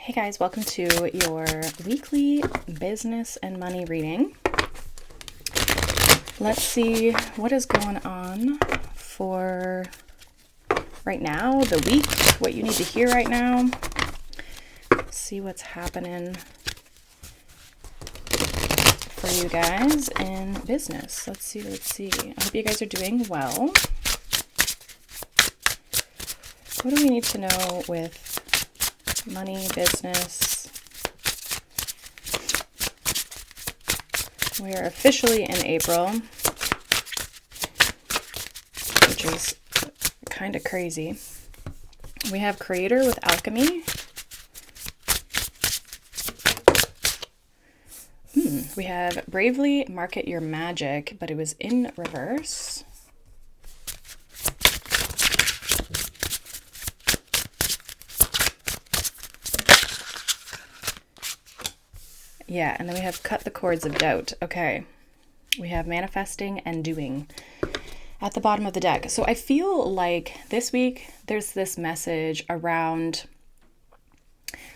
Hey guys, welcome to your weekly business and money reading. Let's see what is going on for right now, the week, what you need to hear right now. See what's happening for you guys in business. Let's see. I hope you guys are doing well. What do we need to know with money, business? We are officially in April, which is kind of crazy. We have Creator with Alchemy. We have Bravely Market Your Magic, but it was in reverse. Yeah, and then we have Cut the Cords of Doubt. Okay. We have Manifesting and Doing at the bottom of the deck. So I feel like this week there's this message around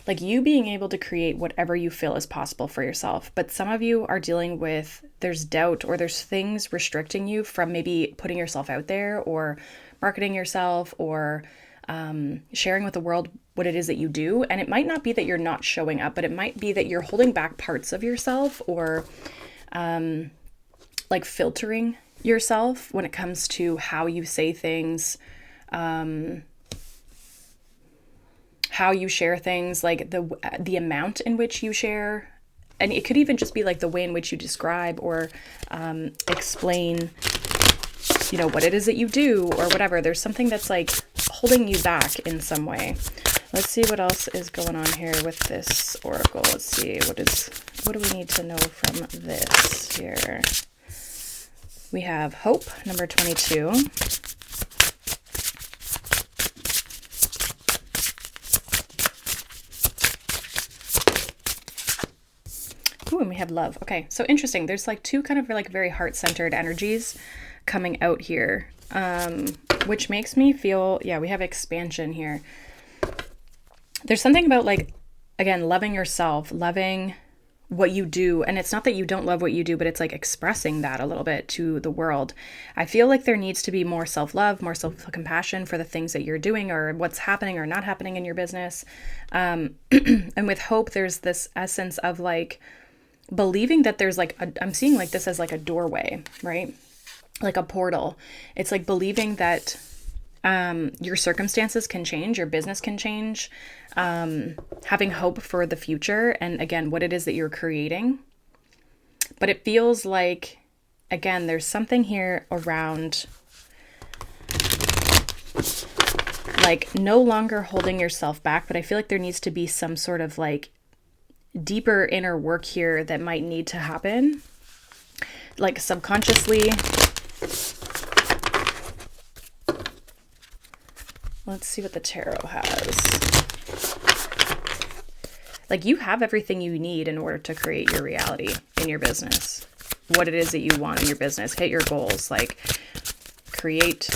like you being able to create whatever you feel is possible for yourself. But some of you are dealing with, there's doubt or there's things restricting you from maybe putting yourself out there or marketing yourself or sharing with the world what it is that you do. And it might not be that you're not showing up, but it might be that you're holding back parts of yourself or like filtering yourself when it comes to how you say things, how you share things, like the amount in which you share. And it could even just be like the way in which you describe or explain, you know, what it is that you do or whatever. There's something that's like holding you back in some way. Let's see what else is going on here with this oracle. Let's see, what do we need to know from this here? We have Hope, number 22. Ooh, and we have Love. Okay, so interesting. There's like two kind of like very heart-centered energies coming out here, which makes me feel, yeah, we have Expansion here. There's something about like, again, loving yourself, loving what you do. And it's not that you don't love what you do, but it's like expressing that a little bit to the world. I feel like there needs to be more self-love, more self-compassion for the things that you're doing or what's happening or not happening in your business. And with Hope, there's this essence of like believing that there's like, I'm seeing like this as like a doorway, right? Like a portal. It's like believing that your circumstances can change, your business can change, having hope for the future and again, what it is that you're creating. But it feels like, again, there's something here around like no longer holding yourself back, but I feel like there needs to be some sort of like deeper inner work here that might need to happen, like subconsciously. Let's see what the tarot has. Like you have everything you need in order to create your reality in your business. What it is that you want in your business. Hit your goals. Like create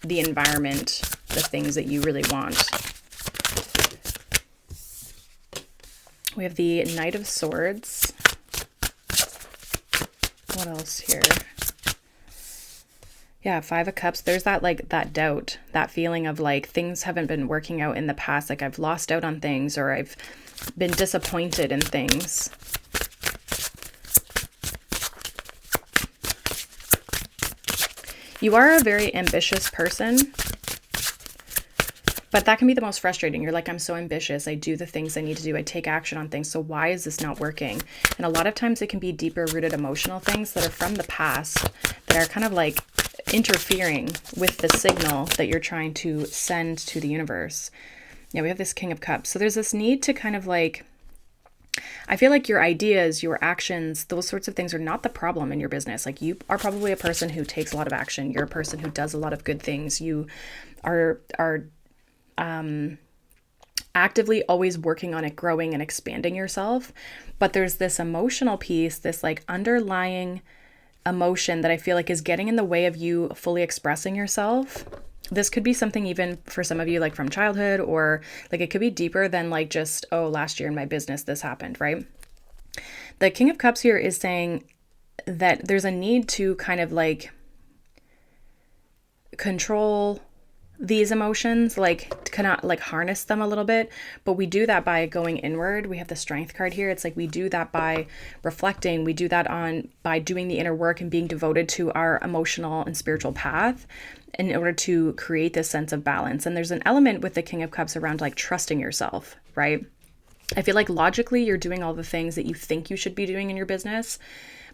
the environment, the things that you really want. We have the Knight of Swords. What else here? Yeah, Five of Cups. There's that like that doubt, that feeling of like things haven't been working out in the past. Like I've lost out on things or I've been disappointed in things. You are a very ambitious person, but that can be the most frustrating. You're like, I'm so ambitious. I do the things I need to do. I take action on things. So why is this not working? And a lot of times it can be deeper rooted emotional things that are from the past that are kind of like interfering with the signal that you're trying to send to the universe. Yeah, we have this King of Cups. So there's this need to kind of like, I feel like your ideas, your actions, those sorts of things are not the problem in your business. Like you are probably a person who takes a lot of action. You're a person who does a lot of good things. You are actively always working on it, growing and expanding yourself. But there's this emotional piece, this like underlying emotion that I feel like is getting in the way of you fully expressing yourself This could be something even for some of you, like from childhood, or like it could be deeper than like just, oh, last year in my business, this happened, right? The King of Cups here is saying that there's a need to kind of like control these emotions, like kind of like harness them a little bit, but we do that by going inward. We have the Strength card here. It's like we do that by reflecting. We do that by doing the inner work and being devoted to our emotional and spiritual path in order to create this sense of balance. And there's an element with the King of Cups around like trusting yourself, right? I feel like logically you're doing all the things that you think you should be doing in your business,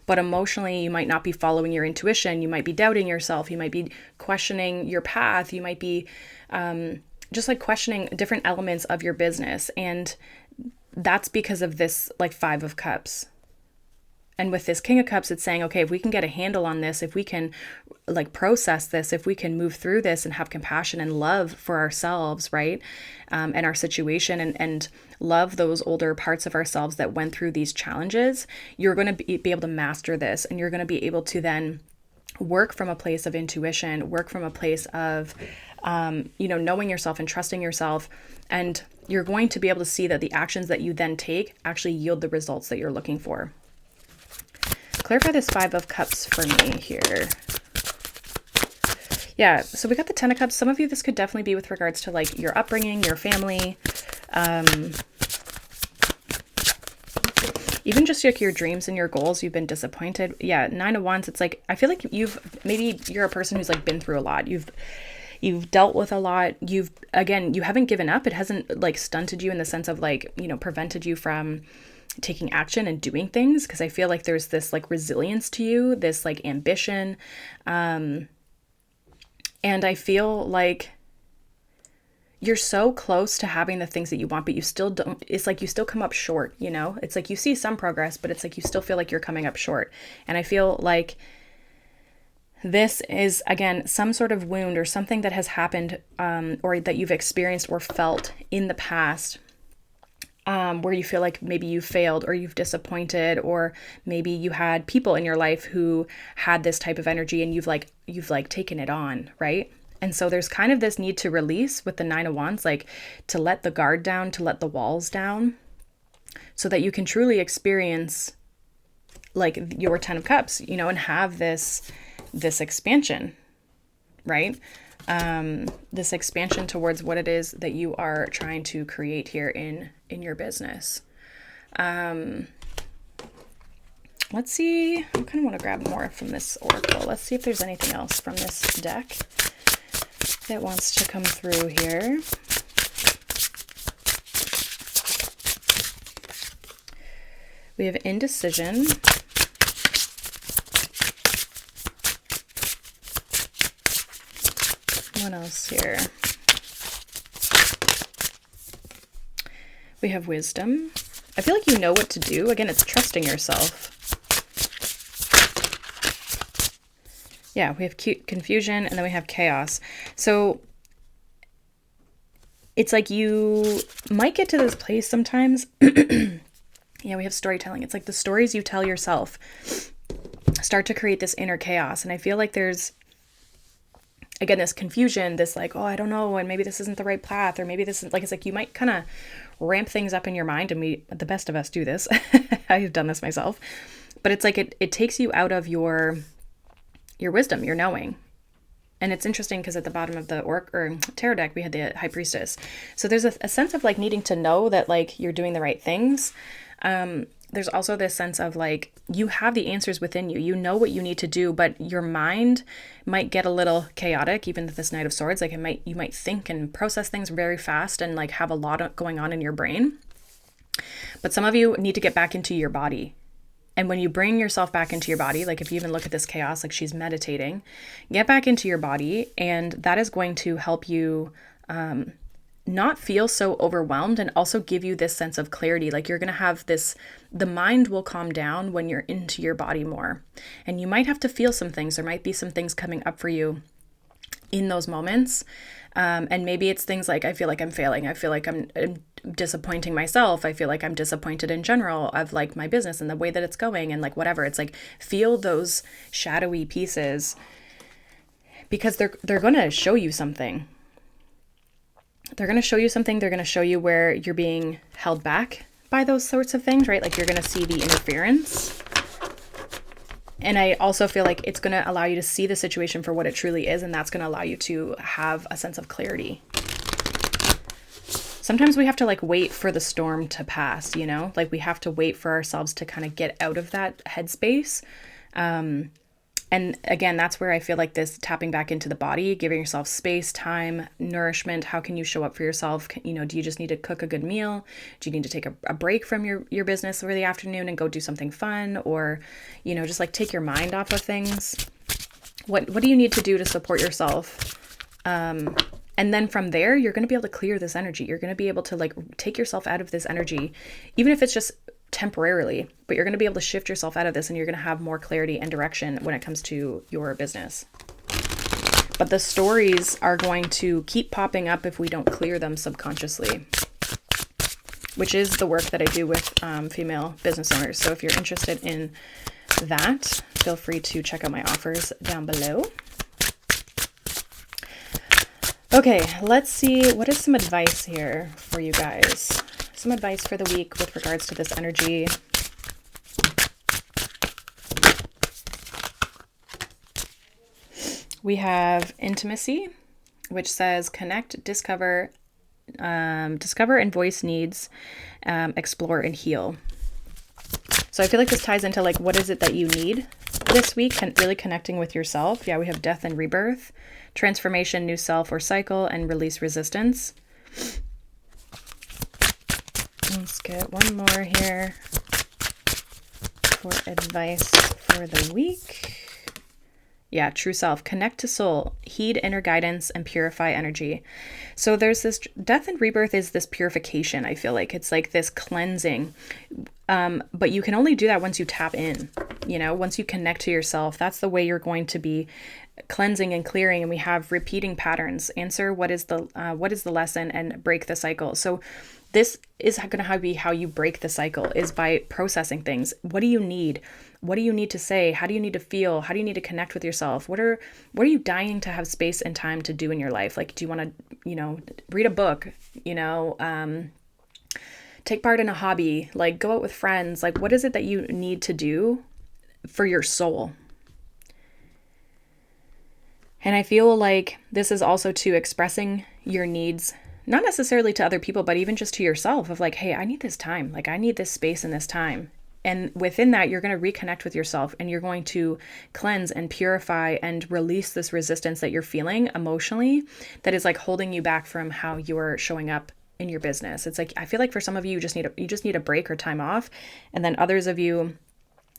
but emotionally you might not be following your intuition. You might be doubting yourself. You might be questioning your path. You might be just like questioning different elements of your business. And that's because of this like Five of Cups. And with this King of Cups, it's saying, okay, if we can get a handle on this, if we can like process this, if we can move through this and have compassion and love for ourselves, right? And our situation and love those older parts of ourselves that went through these challenges, you're going to be able to master this. And you're going to be able to then work from a place of intuition, work from a place of, knowing yourself and trusting yourself. And you're going to be able to see that the actions that you then take actually yield the results that you're looking for. Clarify this Five of Cups for me here. Yeah, so we got the Ten of Cups. Some of you, this could definitely be with regards to like your upbringing, your family, even just like your dreams and your goals. You've been disappointed. Yeah, Nine of Wands. It's like, I feel like maybe you're a person who's like been through a lot. You've dealt with a lot. You haven't given up. It hasn't like stunted you in the sense of like, prevented you from taking action and doing things. Cause I feel like there's this like resilience to you, this like ambition. And I feel like you're so close to having the things that you want, but you still don't, it's like you still come up short, It's like you see some progress, but it's like you still feel like you're coming up short. And I feel like this is, again, some sort of wound or something that has happened or that you've experienced or felt in the past, where you feel like maybe you failed or you've disappointed, or maybe you had people in your life who had this type of energy and you've taken it on, right? And so there's kind of this need to release with the Nine of Wands, like to let the guard down, to let the walls down, so that you can truly experience like your Ten of Cups, and have this expansion, right? This expansion towards what it is that you are trying to create here in your business. Let's see. I kind of want to grab more from this oracle. Let's see if there's anything else from this deck that wants to come through here. We have indecision. What else here? We have wisdom. I feel like you know what to do. Again, it's trusting yourself. Yeah, we have confusion, and then we have chaos. So it's like you might get to this place sometimes. Yeah, we have storytelling. It's like the stories you tell yourself start to create this inner chaos. And I feel like there's, again, this confusion, this like, oh, I don't know, and maybe this isn't the right path, or maybe this is like, it's like you might kind of ramp things up in your mind, and the best of us do this. I've done this myself. But it's like it takes you out of your wisdom, your knowing. And it's interesting because at the bottom of the tarot deck, we had the High Priestess. So there's a sense of like needing to know that like you're doing the right things. There's also this sense of like you have the answers within you. You know what you need to do, but your mind might get a little chaotic, even with this Knight of Swords. Like you might think and process things very fast and like have a lot going on in your brain. But some of you need to get back into your body. And when you bring yourself back into your body, like if you even look at this chaos, like she's meditating, get back into your body. And that is going to help you not feel so overwhelmed, and also give you this sense of clarity. Like you're going to have the mind will calm down when you're into your body more. And you might have to feel some things. There might be some things coming up for you in those moments. And maybe it's things like, I feel like I'm failing. I feel like I'm disappointing myself. I feel like I'm disappointed in general of like my business and the way that it's going and like whatever. It's like feel those shadowy pieces, because they're going to show you something. They're going to show you something. They're going to show you where you're being held back by those sorts of things, right? Like you're going to see the interference. And I also feel like it's going to allow you to see the situation for what it truly is. And that's going to allow you to have a sense of clarity. Sometimes we have to like wait for the storm to pass, you know, like we have to wait for ourselves to kind of get out of that headspace. And again, that's where I feel like this tapping back into the body, giving yourself space, time, nourishment. How can you show up for yourself? You know, do you just need to cook a good meal? Do you need to take a break from your business for the afternoon and go do something fun? Or, you know, just like take your mind off of things. What do you need to do to support yourself? And then from there, you're going to be able to clear this energy. You're going to be able to like take yourself out of this energy, even if it's just temporarily, but you're going to be able to shift yourself out of this and you're going to have more clarity and direction when it comes to your business. But the stories are going to keep popping up if we don't clear them subconsciously, which is the work that I do with female business owners. So if you're interested in that, feel free to check out my offers down below. Okay, let's see. What is some advice here for you guys? Some advice for the week with regards to this energy. We have intimacy, which says connect, discover and voice needs, explore and heal. So I feel like this ties into like, what is it that you need this week? And really connecting with yourself. Yeah, we have death and rebirth, transformation, new self or cycle, and release resistance. Let's get one more here for advice for the week. Yeah, true self, connect to soul, heed inner guidance, and purify energy. So there's this death and rebirth is this purification. I feel like it's like this cleansing. But you can only do that once you tap in, you know, once you connect to yourself. That's the way you're going to be cleansing and clearing. And we have repeating patterns. Answer what is the lesson and break the cycle. So this is going to be how you break the cycle, is by processing things. What do you need? What do you need to say? How do you need to feel? How do you need to connect with yourself? What are you dying to have space and time to do in your life? Like, do you want to, you know, read a book, you know, take part in a hobby, like go out with friends? Like, what is it that you need to do for your soul? And I feel like this is also to expressing your needs, not necessarily to other people, but even just to yourself of like, hey, I need this time. Like I need this space and this time. And within that, you're going to reconnect with yourself and you're going to cleanse and purify and release this resistance that you're feeling emotionally that is like holding you back from how you're showing up in your business. It's like, I feel like for some of you, you just need a break or time off. And then others of you,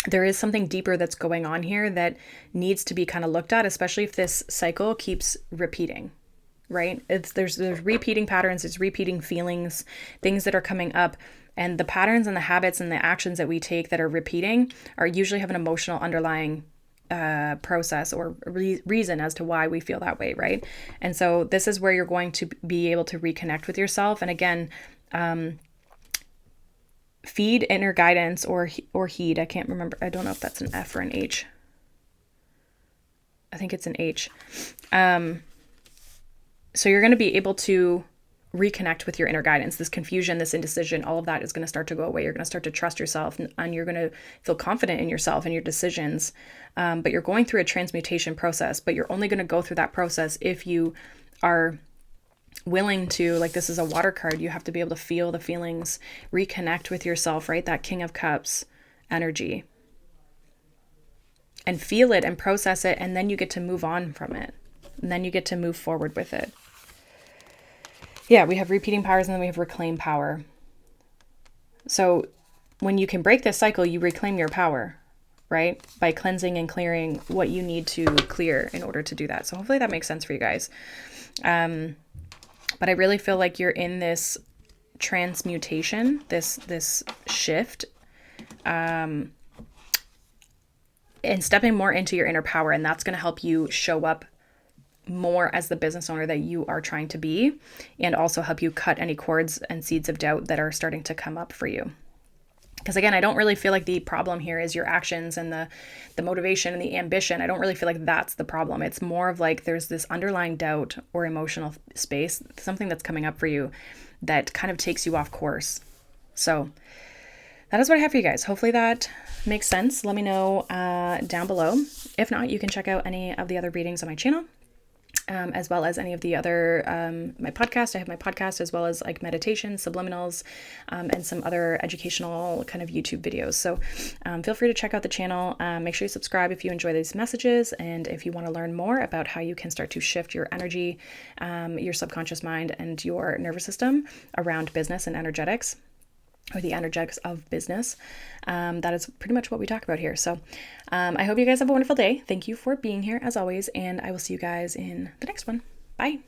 there is something deeper that's going on here that needs to be kind of looked at, especially if this cycle keeps repeating. Right? There's repeating patterns, it's repeating feelings, things that are coming up, and the patterns and the habits and the actions that we take that are repeating are usually have an emotional underlying process or reason as to why we feel that way, right? And so this is where you're going to be able to reconnect with yourself. And again, feed inner guidance or heed. I can't remember. I don't know if that's an F or an H. I think it's an H. So you're going to be able to reconnect with your inner guidance. This confusion, this indecision, all of that is going to start to go away. You're going to start to trust yourself and you're going to feel confident in yourself and your decisions. But you're going through a transmutation process, but you're only going to go through that process if you are willing to, like this is a water card, you have to be able to feel the feelings, reconnect with yourself, right? That King of Cups energy. And feel it and process it, and then you get to move on from it. And then you get to move forward with it. Yeah, we have repeating powers and then we have reclaim power. So when you can break this cycle, you reclaim your power, right? By cleansing and clearing what you need to clear in order to do that. So hopefully that makes sense for you guys. But I really feel like you're in this transmutation, this shift, and stepping more into your inner power. And that's going to help you show up more as the business owner that you are trying to be, and also help you cut any cords and seeds of doubt that are starting to come up for you. Because again, I don't really feel like the problem here is your actions and the motivation and the ambition. I don't really feel like that's the problem. It's more of like there's this underlying doubt or emotional space, something that's coming up for you that kind of takes you off course. So that is what I have for you guys. Hopefully that makes sense. Let me know down below. If not, you can check out any of the other readings on my channel. As well as any of the other, my podcast. I have my podcast as well as like meditation, subliminals, and some other educational kind of YouTube videos. So feel free to check out the channel. Make sure you subscribe if you enjoy these messages. And if you want to learn more about how you can start to shift your energy, your subconscious mind and your nervous system around business and energetics, or the energetics of business. That is pretty much what we talk about here. So I hope you guys have a wonderful day. Thank you for being here as always, and I will see you guys in the next one. Bye.